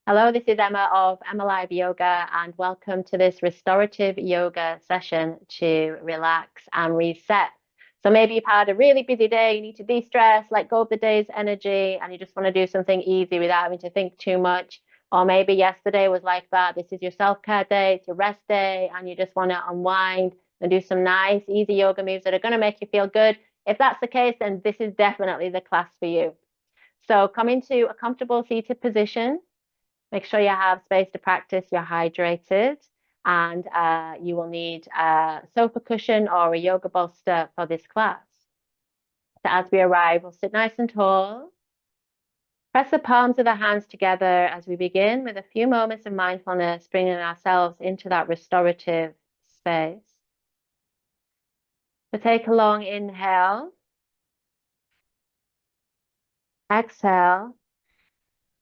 Hello, this is Emma of EmmaLiveYoga, and welcome to this restorative yoga session to relax and reset. So maybe you've had a really busy day, you need to de-stress, let go of the day's energy, and you just want to do something easy without having to think too much. Or maybe yesterday was like that. This is your self-care day, it's your rest day, and you just want to unwind and do some nice, easy yoga moves that are going to make you feel good. If that's the case, then this is definitely the class for you. So come into a comfortable seated position. Make sure you have space to practice, you're hydrated, and you will need a sofa cushion or a yoga bolster for this class. So as we arrive, we'll sit nice and tall. Press the palms of the hands together as we begin with a few moments of mindfulness, bringing ourselves into that restorative space. So take a long inhale. Exhale.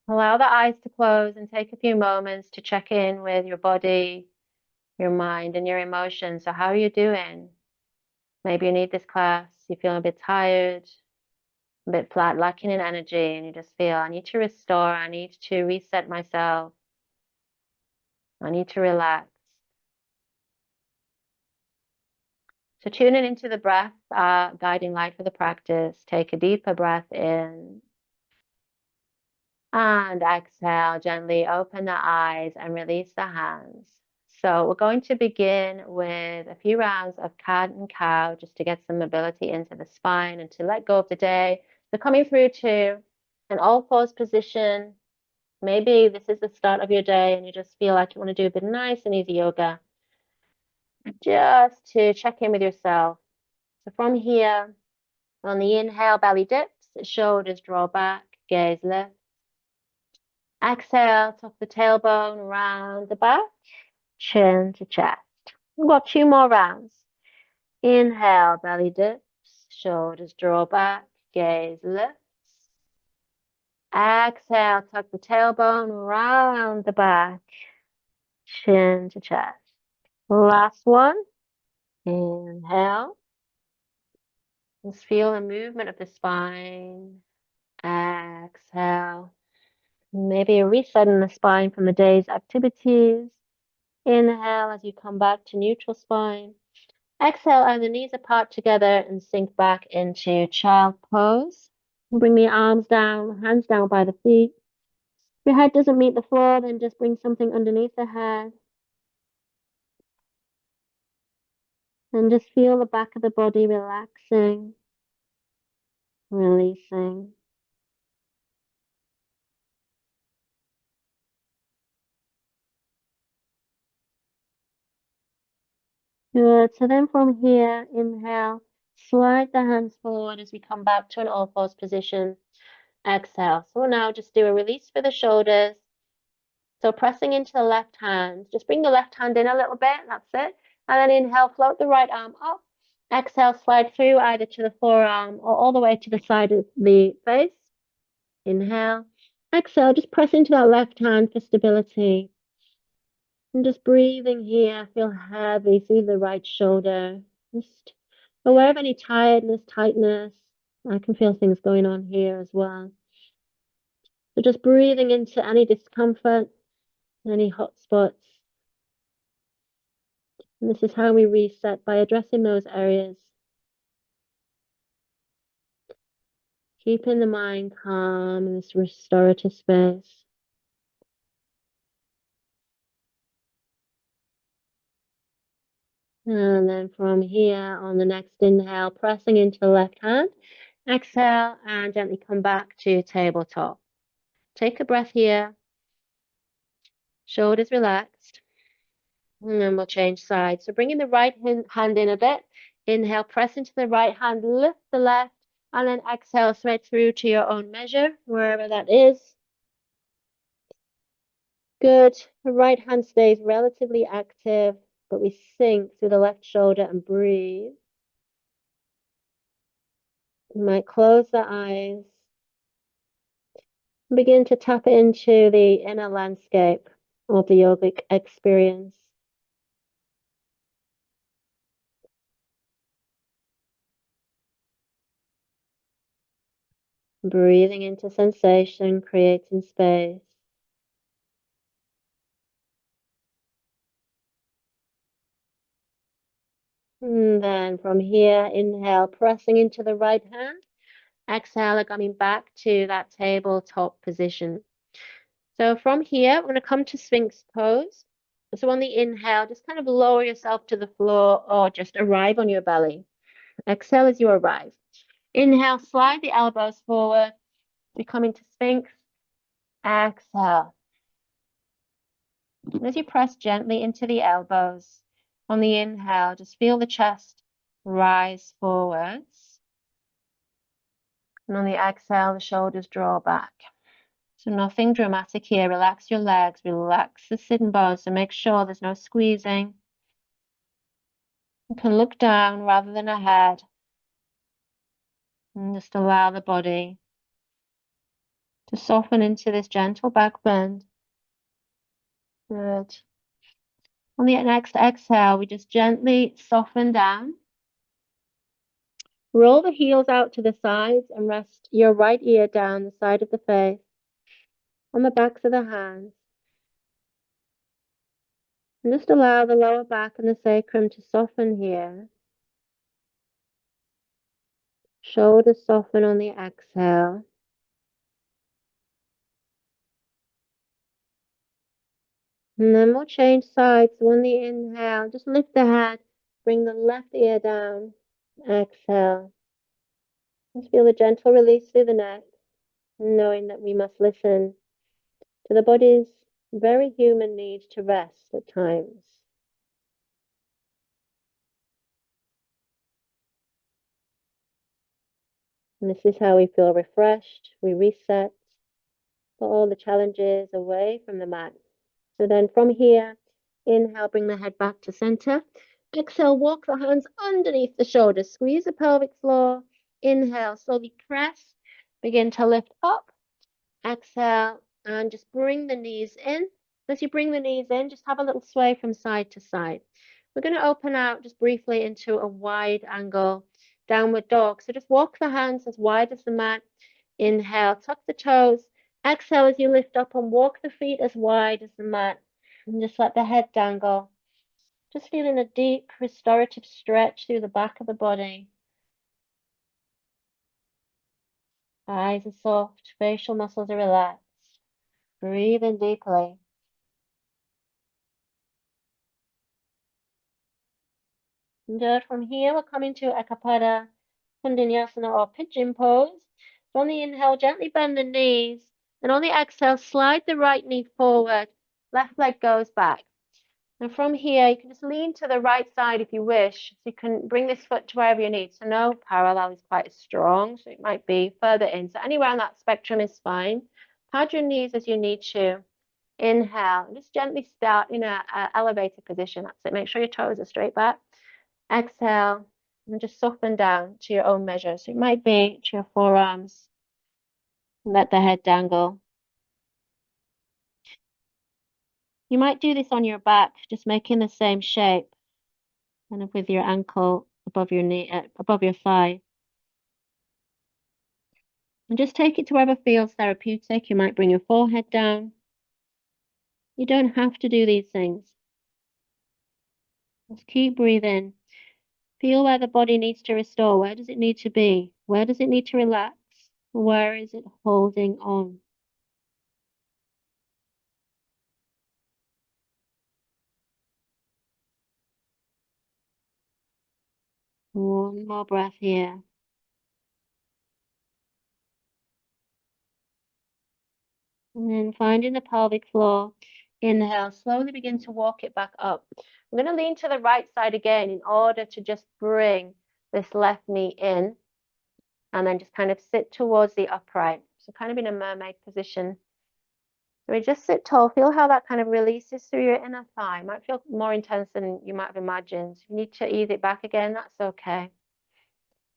Allow the eyes to close and take a few moments to check in with your body, your mind, and your emotions. So how are you doing? Maybe you need this class, you feel a bit tired, a bit flat, lacking in energy, and you just feel, I need to restore, I need to reset myself, I need to relax. So tuning into the breath, guiding light for the practice. Take a deeper breath in and exhale, gently open the eyes and release the hands. So we're going to begin with a few rounds of cat and cow just to get some mobility into the spine and to let go of the day. So coming through to an all fours position. Maybe this is the start of your day and you just feel like you want to do a bit of nice and easy yoga just to check in with yourself. So from here, on the inhale, belly dips, shoulders draw back, gaze lift. Exhale, tuck the tailbone around the back, chin to chest. We've got two more rounds. Inhale, belly dips, shoulders draw back, gaze lifts. Exhale, tuck the tailbone around the back, chin to chest. Last one. Inhale. Just feel the movement of the spine. Exhale. Maybe a reset in the spine from the day's activities. Inhale as you come back to neutral spine. Exhale and the knees apart together and sink back into child pose. Bring the arms down, hands down by the feet. If your head doesn't meet the floor, then just bring something underneath the head. And just feel the back of the body relaxing, releasing. Good. So then from here, inhale, slide the hands forward as we come back to an all fours position. Exhale. So we'll now just do a release for the shoulders. So pressing into the left hand, just bring the left hand in a little bit, that's it. And then inhale, float the right arm up. Exhale, slide through either to the forearm or all the way to the side of the face. Inhale. Exhale, just press into that left hand for stability. And just breathing here, feel heavy through the right shoulder. Just aware of any tiredness, tightness. I can feel things going on here as well. So just breathing into any discomfort, any hot spots. And this is how we reset, by addressing those areas. Keeping the mind calm in this restorative space. And then from here, on the next inhale, pressing into the left hand. Exhale and gently come back to tabletop. Take a breath here. Shoulders relaxed. And then we'll change sides. So bringing the right hand in a bit. Inhale, press into the right hand, lift the left, and then exhale, straight through to your own measure, wherever that is. Good. The right hand stays relatively active, but we sink through the left shoulder and breathe. You might close the eyes. Begin to tap into the inner landscape of the yogic experience. Breathing into sensation, creating space. And then from here, inhale, pressing into the right hand. Exhale, coming back to that tabletop position. So from here, we're going to come to Sphinx pose. So on the inhale, just kind of lower yourself to the floor or just arrive on your belly. Exhale as you arrive. Inhale, slide the elbows forward. We come into Sphinx. Exhale. And as you press gently into the elbows, on the inhale, just feel the chest rise forwards. And on the exhale, the shoulders draw back. So nothing dramatic here. Relax your legs, relax the sitting bones, so make sure there's no squeezing. You can look down rather than ahead. And just allow the body to soften into this gentle back bend. Good. On the next exhale, we just gently soften down. Roll the heels out to the sides and rest your right ear down the side of the face, on the backs of the hands. And just allow the lower back and the sacrum to soften here. Shoulders soften on the exhale. And then we'll change sides. So on the inhale, just lift the head, bring the left ear down. Exhale. Just feel the gentle release through the neck, knowing that we must listen to the body's very human need to rest at times. And this is how we feel refreshed. We reset, put all the challenges away from the mat. So then from here, inhale, bring the head back to center. Exhale, walk the hands underneath the shoulders. Squeeze the pelvic floor. Inhale, slowly press. Begin to lift up. Exhale, and just bring the knees in. As you bring the knees in, just have a little sway from side to side. We're going to open out just briefly into a wide angle downward dog. So just walk the hands as wide as the mat. Inhale, tuck the toes. Exhale as you lift up and walk the feet as wide as the mat. And just let the head dangle. Just feeling a deep restorative stretch through the back of the body. Eyes are soft, facial muscles are relaxed. Breathe in deeply. And good. From here, we're coming to Ekapada, Kundanyasana or pigeon pose. So on the inhale, gently bend the knees. And on the exhale, slide the right knee forward. Left leg goes back. And from here, you can just lean to the right side if you wish. So you can bring this foot to wherever you need. So no parallel is quite strong. So it might be further in. So anywhere on that spectrum is fine. Pad your knees as you need to. Inhale. And just gently start in an elevated position. That's it. Make sure your toes are straight back. Exhale. And just soften down to your own measure. So it might be to your forearms. Let the head dangle. You might do this on your back, just making the same shape. Kind of with your ankle above your knee, above your thigh. And just take it to wherever feels therapeutic. You might bring your forehead down. You don't have to do these things. Just keep breathing. Feel where the body needs to restore. Where does it need to be? Where does it need to relax? Where is it holding on? One more breath here. And then finding the pelvic floor. Inhale, slowly begin to walk it back up. I'm going to lean to the right side again in order to just bring this left knee in and then just kind of sit towards the upright. So kind of in a mermaid position. So we just sit tall. Feel how that kind of releases through your inner thigh. It might feel more intense than you might have imagined. If you need to ease it back again, that's okay.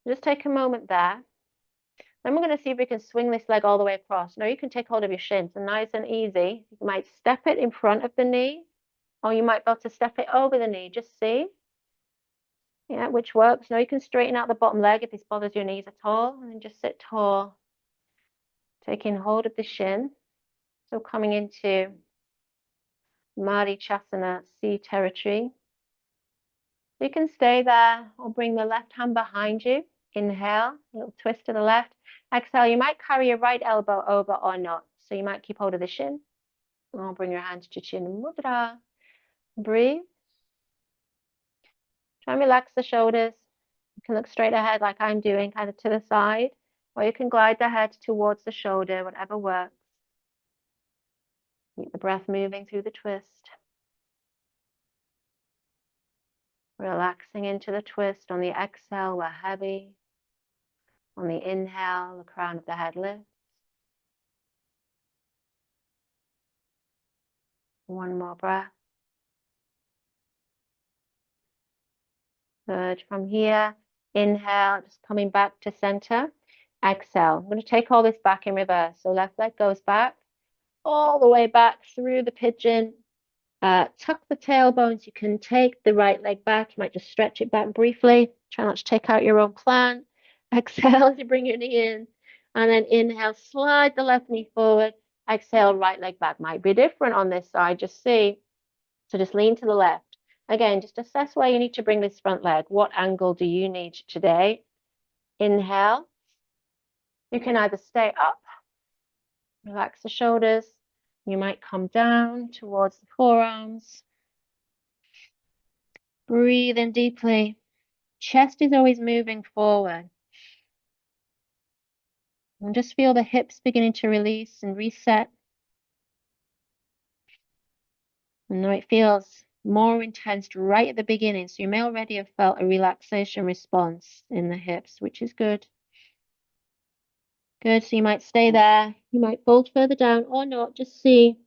Just take a moment there. Then we're going to see if we can swing this leg all the way across. Now you can take hold of your shins, and nice and easy. You might step it in front of the knee, or you might be able to step it over the knee. Just see, yeah, which works. Now you can straighten out the bottom leg if this bothers your knees at all, and then just sit tall, taking hold of the shin. So coming into Marichyasana, sea territory. You can stay there or bring the left hand behind you. Inhale, a little twist to the left. Exhale, you might carry your right elbow over or not. So you might keep hold of the shin or bring your hands to chin mudra. Breathe. Try and relax the shoulders. You can look straight ahead like I'm doing, kind of to the side, or you can glide the head towards the shoulder, whatever works. Keep the breath moving through the twist. Relaxing into the twist. On the exhale, we're heavy. On the inhale, the crown of the head lifts. One more breath. Good. From here, inhale, just coming back to center. Exhale. I'm going to take all this back in reverse. So left leg goes back, all the way back through the pigeon. Tuck the tailbones. You can take the right leg back. You might just stretch it back briefly. Try not to take out your own plan. Exhale as you bring your knee in. And then inhale, slide the left knee forward. Exhale, right leg back. Might be different on this side. Just see. So just lean to the left. Again, just assess where you need to bring this front leg. What angle do you need today? Inhale. You can either stay up, relax the shoulders. You might come down towards the forearms. Breathe in deeply. Chest is always moving forward. And just feel the hips beginning to release and reset. And now it feels more intense right at the beginning. So you may already have felt a relaxation response in the hips, which is good. Good, so you might stay there. You might fold further down or not, just see.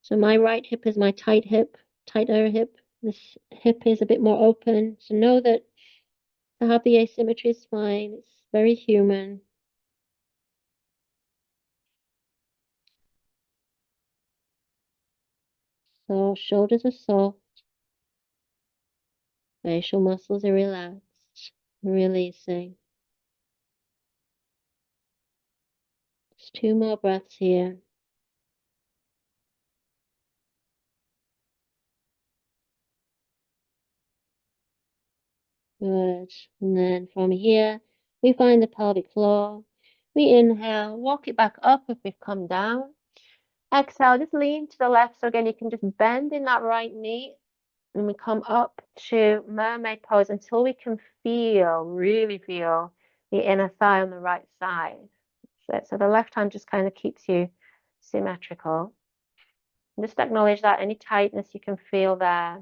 So my right hip is my tighter hip. This hip is a bit more open. So know that to have the asymmetry is fine. It's very human. So shoulders are soft. Facial muscles are relaxed. Releasing. Just 2 more breaths here. Good. And then from here, we find the pelvic floor. We inhale, walk it back up if we've come down. Exhale, just lean to the left. So again, you can just bend in that right knee. And we come up to mermaid pose until we can really feel the inner thigh on the right side. So the left hand just kind of keeps you symmetrical. And just acknowledge that any tightness you can feel there.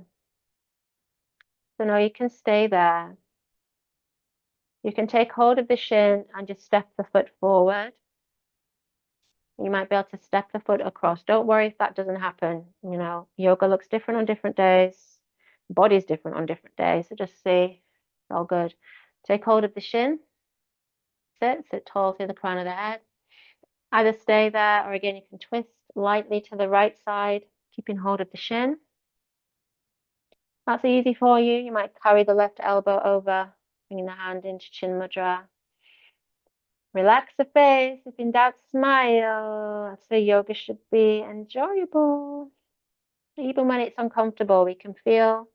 So now you can stay there. You can take hold of the shin and just step the foot forward. You might be able to step the foot across. Don't worry if that doesn't happen. You know, yoga looks different on different days. Body's different on different days. So just see, it's all good. Take hold of the shin. Sit tall through the crown of the head. Either stay there or again, you can twist lightly to the right side, keeping hold of the shin. That's easy for you. You might carry the left elbow over, bringing the hand into chin mudra. Relax the face. If in doubt, smile. That's the yoga should be enjoyable. Even when it's uncomfortable, we can feel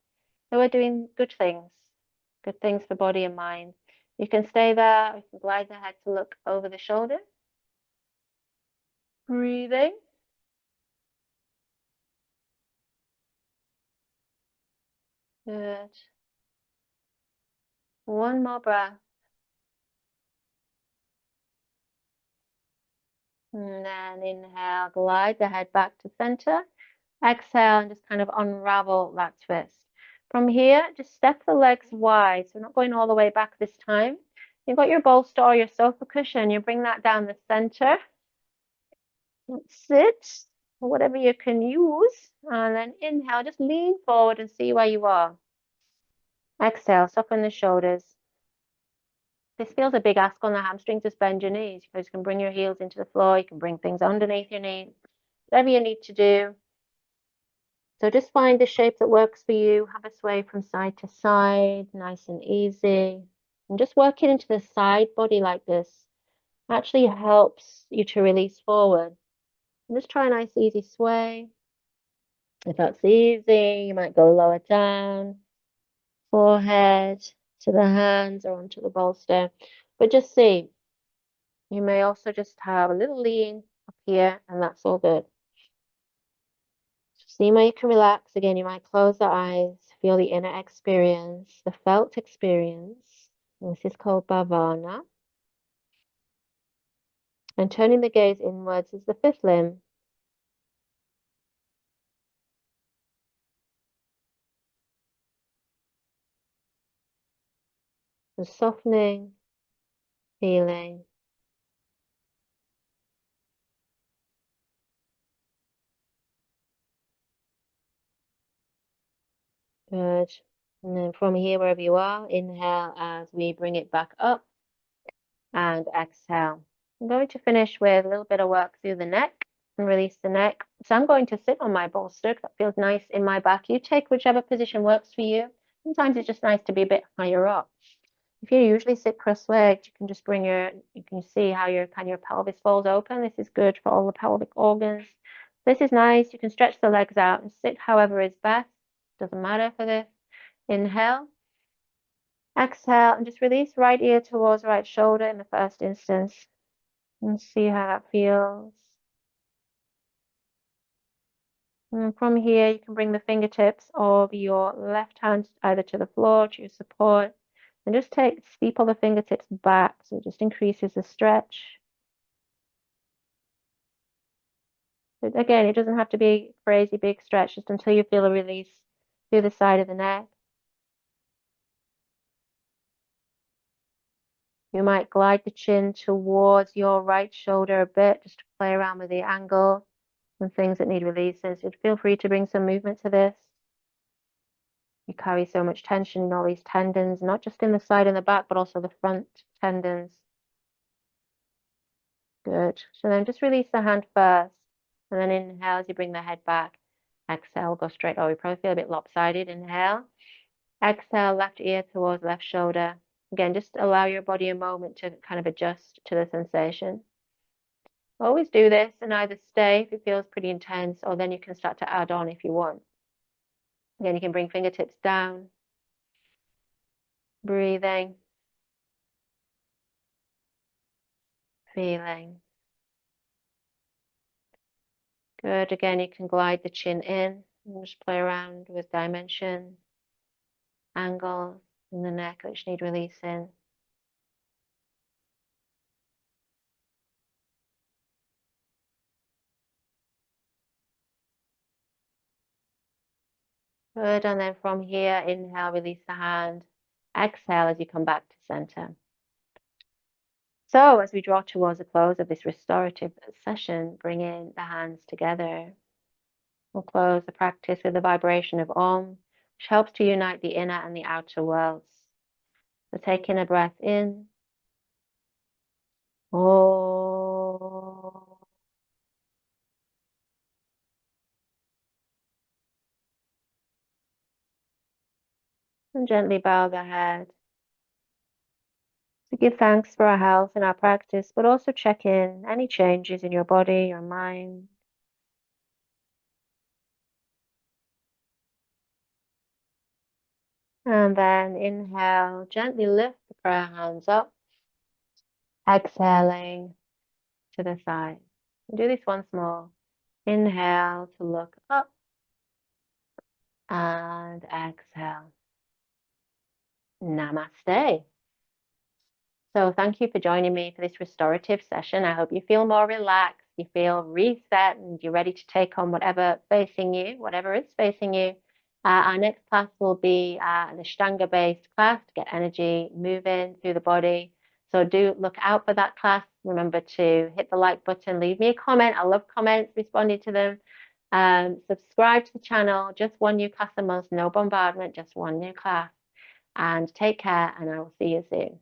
that we're doing good things for body and mind. You can stay there. You can glide the head to look over the shoulder. Breathing. Good. One more breath. And then inhale, glide the head back to center. Exhale and just kind of unravel that twist. From here, just step the legs wide. So we're not going all the way back this time. You've got your bolster or your sofa cushion. You bring that down the center. Sit, or whatever you can use. And then inhale, just lean forward and see where you are. Exhale, soften the shoulders. This feels a big ask on the hamstrings. Just bend your knees. You can bring your heels into the floor. You can bring things underneath your knees. Whatever you need to do. So just find the shape that works for you. Have a sway from side to side, nice and easy. And just working into the side body like this actually helps you to release forward. And just try a nice easy sway. If that's easy, you might go lower down, forehead to the hands or onto the bolster. But just see, you may also just have a little lean up here, and that's all good. See where you can relax. Again, you might close the eyes, feel the inner experience, the felt experience. This is called bhavana. And turning the gaze inwards is the fifth limb. The softening, feeling. Good. And then from here, wherever you are, inhale as we bring it back up and exhale. I'm going to finish with a little bit of work through the neck and release the neck. So I'm going to sit on my bolster because that feels nice in my back. You take whichever position works for you. Sometimes it's just nice to be a bit higher up. If you usually sit cross-legged, you can just you can see how your pelvis folds open. This is good for all the pelvic organs. This is nice. You can stretch the legs out and sit however is best. Doesn't matter for this. Inhale. Exhale and just release right ear towards right shoulder in the first instance. And see how that feels. And from here, you can bring the fingertips of your left hand either to the floor, to your support, and just steeple the fingertips back so it just increases the stretch. But again, it doesn't have to be a crazy big stretch, just until you feel a release through the side of the neck. You might glide the chin towards your right shoulder a bit, just to play around with the angle and things that need releasing. So feel free to bring some movement to this. You carry so much tension in all these tendons, not just in the side and the back, but also the front tendons. Good. So then just release the hand first, and then inhale as you bring the head back. Exhale, go straight. Oh, you probably feel a bit lopsided. Inhale. Exhale, left ear towards left shoulder. Again, just allow your body a moment to kind of adjust to the sensation. Always do this and either stay if it feels pretty intense, or then you can start to add on if you want. Again, you can bring fingertips down, breathing, feeling. Good. Again, you can glide the chin in and just play around with dimension, angles in the neck which need releasing. Good. And then from here, inhale, release the hand. Exhale as you come back to center. So as we draw towards the close of this restorative session, bringing the hands together, we'll close the practice with the vibration of Om, which helps to unite the inner and the outer worlds. So taking a breath in. Om. And gently bow the head. To give thanks for our health and our practice, but also check in any changes in your body, your mind. And then inhale, gently lift the prayer hands up. Exhaling to the side. Do this once more. Inhale to look up and exhale. Namaste. So thank you for joining me for this restorative session. I hope you feel more relaxed, you feel reset, and you're ready to take on whatever is facing you. Our next class will be an Ashtanga-based class to get energy moving through the body. So do look out for that class. Remember to hit the like button, leave me a comment. I love comments, responding to them. Subscribe to the channel. Just one new class a month, no bombardment, just one new class. And take care, and I will see you soon.